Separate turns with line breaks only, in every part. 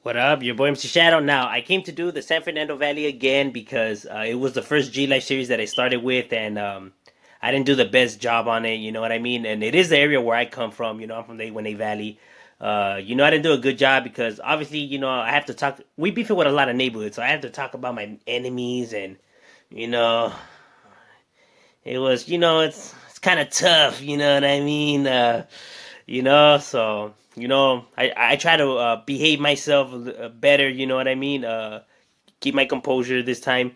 What up? Your boy MC Shadow. Now, I came to do the San Fernando Valley again because it was the first G Life series that I started with, and I didn't do the best job on it. You know what I mean? And it is the area where I come from. You know, I'm from the 818 Valley. I didn't do a good job because obviously, I have to talk. We beef it with a lot of neighborhoods, so I have to talk about my enemies, and you know, it was, it's kind of tough. You know what I mean? I try to behave myself better. You know what I mean? Keep my composure this time.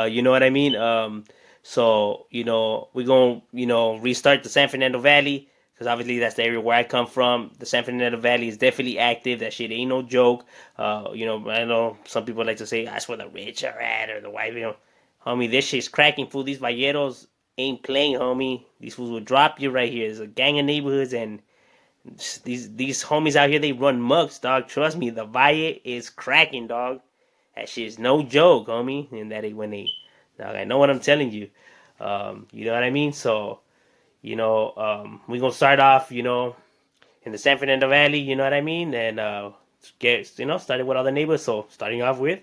You know what I mean? We're going to, restart the San Fernando Valley because obviously that's the area where I come from. The San Fernando Valley is definitely active. That shit ain't no joke. I know some people like to say that's where the rich are at or the white, homie, this shit's cracking, fool. These valleros ain't playing, homie. These fools will drop you right here. There's a gang of neighborhoods, and these homies out here, they run mugs, dog. Trust me, the Valle is cracking, dog. That shit's no joke, homie. And dog, I know what I'm telling you. You know what I mean? So, we're gonna start off, in the San Fernando Valley. You know what I mean? And get started with all the neighbors. So, starting off with.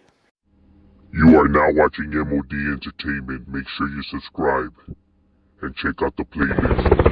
You are now watching M.O.D. Entertainment. Make sure you subscribe and check out the playlist.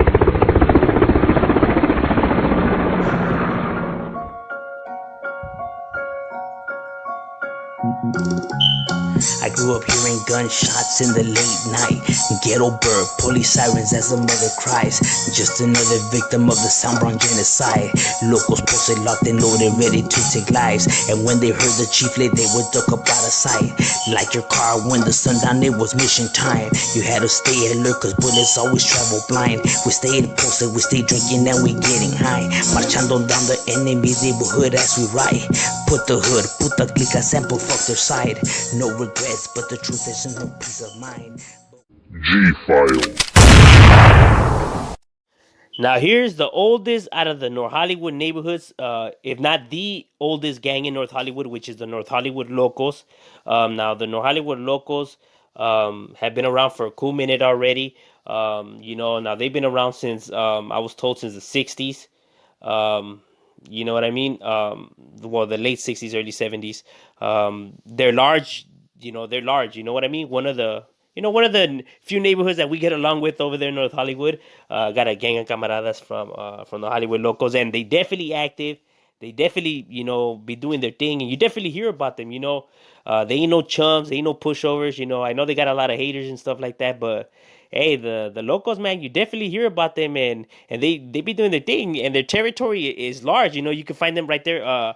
I grew up hearing gunshots in the late night. Ghetto bird, police sirens as a mother cries. Just another victim of the Sound Brown genocide. Locals posted, locked and loaded, ready to take lives. And when they heard the chief late, they would duck up out of sight. Like your car when the sun down, it was mission time. You had to stay alert cause bullets always travel blind. We stayed posted, we stayed drinking and we getting high. Marchando down the enemy's neighborhood as we ride. Put the hood, put the glica sample, fuck their side. No regrets, but the truth is no peace of mind.
G-File.
Now here's the oldest out of the North Hollywood neighborhoods, if not the oldest gang in North Hollywood, which is the North Hollywood Locals. Now the North Hollywood Locals have been around for a cool minute already. Now they've been around since I was told since the '60s. You know what I mean? The late '60s, early '70s. They're large. They're large. You know what I mean? One of the few neighborhoods that we get along with over there in North Hollywood. Got a gang of camaradas from the Hollywood Locals, and they definitely active. They definitely, be doing their thing, and you definitely hear about them. They ain't no chumps, they ain't no pushovers. I know they got a lot of haters and stuff like that, but hey, the locals, man, you definitely hear about them, and they be doing their thing, and their territory is large. You can find them right there,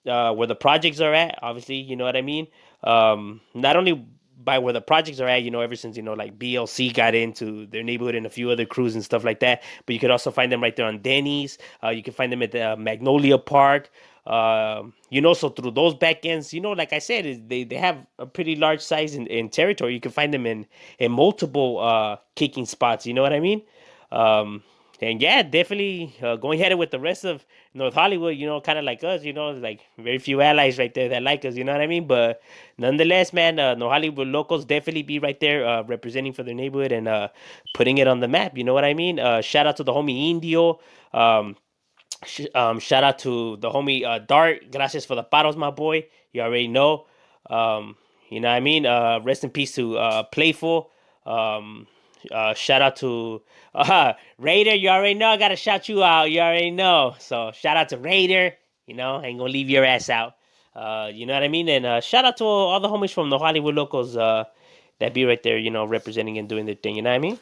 where the projects are at. Obviously, you know what I mean. Not only by where the projects are at, ever since like BLC got into their neighborhood and a few other crews and stuff like that. But you could also find them right there on Denny's. You can find them at the Magnolia Park. So through those back ends, like I said, they have a pretty large size in territory. You can find them in multiple kicking spots. You know what I mean? And yeah, definitely going at it with the rest of North Hollywood, kind of like us, like very few allies right there that like us, you know what I mean? But nonetheless, man, North Hollywood locals definitely be right there representing for their neighborhood and putting it on the map, you know what I mean? Shout out to the homie Indio. Shout out to the homie Dart. Gracias for the paros, my boy. You already know. You know what I mean? Rest in peace to Playful. Shout out to Raider. You already know. I gotta shout you out. You already know. So shout out to Raider. I ain't gonna leave your ass out. You know what I mean? And shout out to all the homies from the Hollywood locals that be right there, representing and doing their thing. You know what I mean?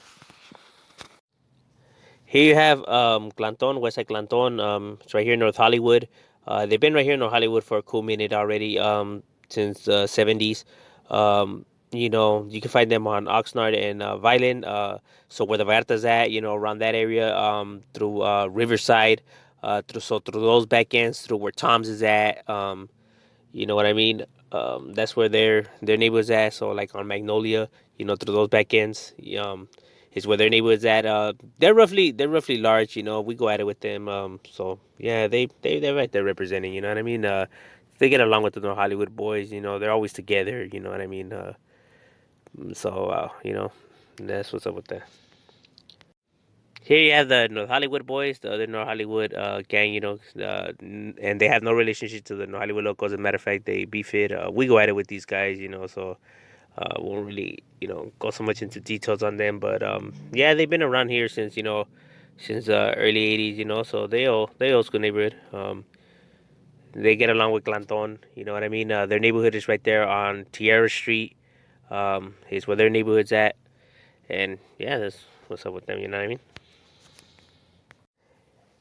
Here you have Clanton, Westside Clanton. It's right here in North Hollywood. They've been right here in North Hollywood for a cool minute already, since the '70s. You can find them on Oxnard and Violin. So where the Vallarta's at, around that area, through Riverside, through those back ends, through where Tom's is at. You know what I mean? That's where their neighborhood's at. So like on Magnolia, through those back ends, is where their neighborhood's at. They're roughly large. We go at it with them. So yeah, they're right there representing. You know what I mean? They get along with the North Hollywood boys. They're always together. You know what I mean? So that's what's up with that. Here you have the North Hollywood boys, the other North Hollywood gang, and they have no relationship to the North Hollywood locals. As a matter of fact, they beef it. We go at it with these guys, so won't really, go so much into details on them. But yeah, they've been around here since, since early '80s, so they old school neighborhood. They get along with Clanton, you know what I mean. Their neighborhood is right there on Tierra Street. Is where their neighborhood's at, and yeah, that's what's up with them. You know what I mean.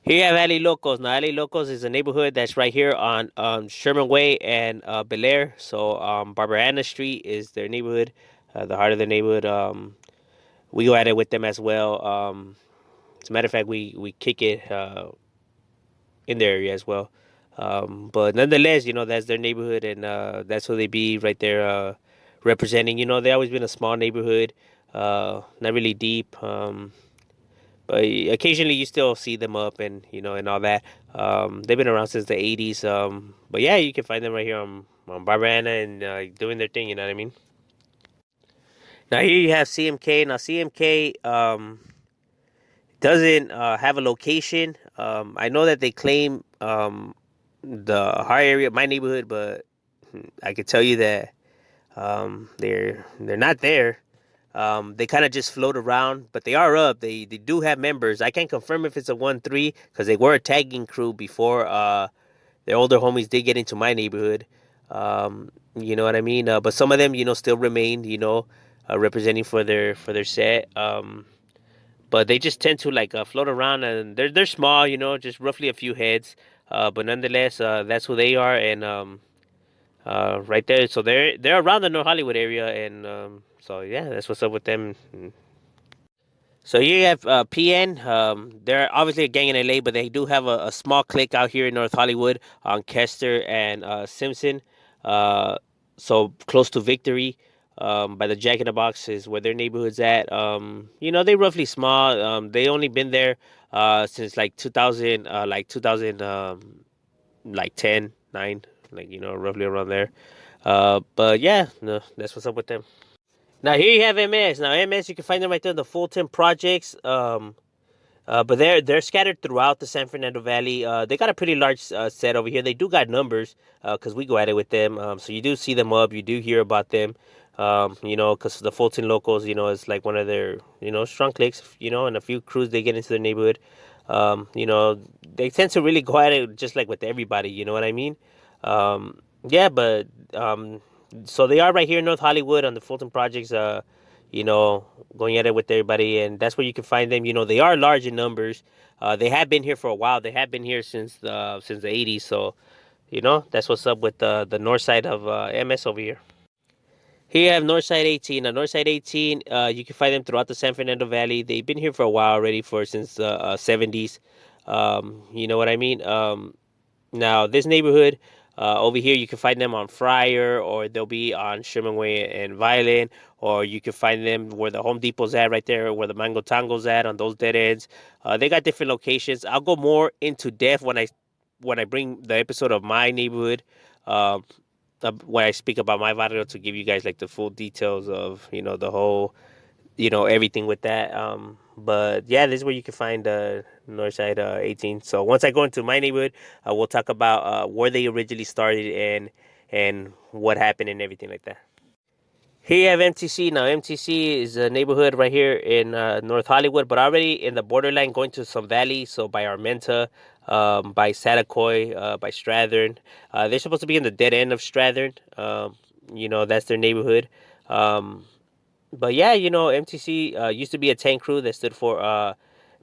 Here you have Alley Locos. Now, Alley Locos is a neighborhood that's right here on Sherman Way and Bel Air. So, Barbara Street is their neighborhood, the heart of the neighborhood. We go at it with them as well. As a matter of fact, we kick it in their area as well. But nonetheless, that's their neighborhood, and that's who they be right there representing. They always been a small neighborhood, not really deep. But occasionally you still see them up and and all that. They've been around since the '80s. But yeah, you can find them right here on Barbara and doing their thing. You know what I mean? Now here you have CMK. Now CMK doesn't have a location. I know that they claim the high area of my neighborhood, but I can tell you that they're not there. They kind of just float around, but they are up. They do have members. I can't confirm if it's a 1-3 because they were a tagging crew before their older homies did get into my neighborhood. You know what I mean? But some of them, still remain, representing for their set. But they just tend to like float around, and they're small, just roughly a few heads. But nonetheless, that's who they are, and right there. So they're around the North Hollywood area, and so yeah, that's what's up with them. So here you have PN. They're obviously a gang in LA, but they do have a small clique out here in North Hollywood on Kester and Simpson. Uh, so close to Victory, by the Jack in the Box is where their neighborhood's at. They roughly small. They only been there since like 2000, like 2000, like 10, 9, like roughly around there. But yeah, no, that's what's up with them. Now here you have MS. Now MS, you can find them right there in the Fulton projects. But they're scattered throughout the San Fernando Valley. They got a pretty large set over here. They do got numbers because we go at it with them. So you do see them up. You do hear about them. Because the Fulton locals, is like one of their strong cliques. And a few crews they get into their neighborhood. They tend to really go at it just like with everybody. You know what I mean? Yeah, but so they are right here in North Hollywood on the Fulton projects. Going at it with everybody, and that's where you can find them. They are large in numbers. They have been here for a while. They have been here since the '80s. So, that's what's up with the north side of MS over here. Here you have Northside 18. Now, Northside 18, you can find them throughout the San Fernando Valley. They've been here for a while already, since the '70s. You know what I mean? Now, this neighborhood over here, you can find them on Friar, or they'll be on Sherman Way and Violin, or you can find them where the Home Depot's at, right there, where the Mango Tango's at, on those dead ends. They got different locations. I'll go more into depth when I bring the episode of my neighborhood. When I speak about my barrio, to give you guys like the full details of the whole everything with that. But yeah, this is where you can find Northside 18. So once I go into my neighborhood, we'll talk about where they originally started and what happened and everything like that. Here you have MTC. Now MTC is a neighborhood right here in North Hollywood, but already in the borderline going to some valley. So by Armenta, by Satacoy, by Strathern. They're supposed to be in the dead end of Strathern. That's their neighborhood. But yeah, MTC used to be a tank crew that stood for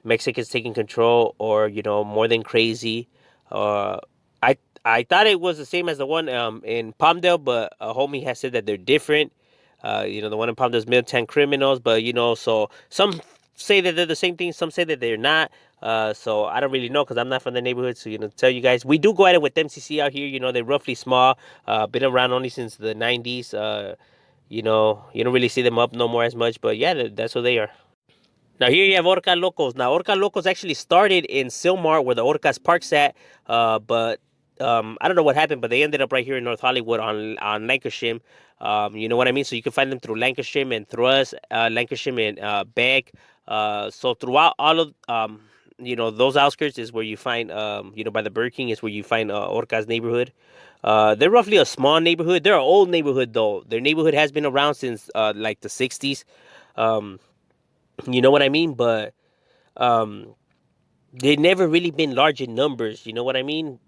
Mexicans taking control, or more than crazy. I I thought it was the same as the one in Palmdale, but a homie has said that they're different. The one in Palmdale is Midtown Criminals, but so some say that they're the same thing, some say that they're not. So I don't really know because I'm not from the neighborhood. So tell you guys, we do go at it with MCC out here. They're roughly small, been around only since the '90s. You don't really see them up no more as much, but yeah, that's what they are. Now here you have Orca Locos. Now Orca Locos actually started in Silmar, where the Orcas Park's at, but I don't know what happened, but they ended up right here in North Hollywood on Lancashire. You know what I mean? So you can find them through Lancashire and through us, Lancashire and Beck. So throughout all of those outskirts is where you find by the Burger King is where you find Orca's neighborhood. They're roughly a small neighborhood. They're an old neighborhood though. Their neighborhood has been around since like the '60s. Um, you know what I mean? But um, they've never really been large in numbers. You know what I mean?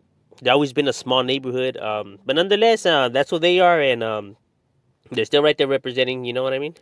They've always been a small neighborhood. But nonetheless, that's what they are, and they're still right there representing. You know what I mean?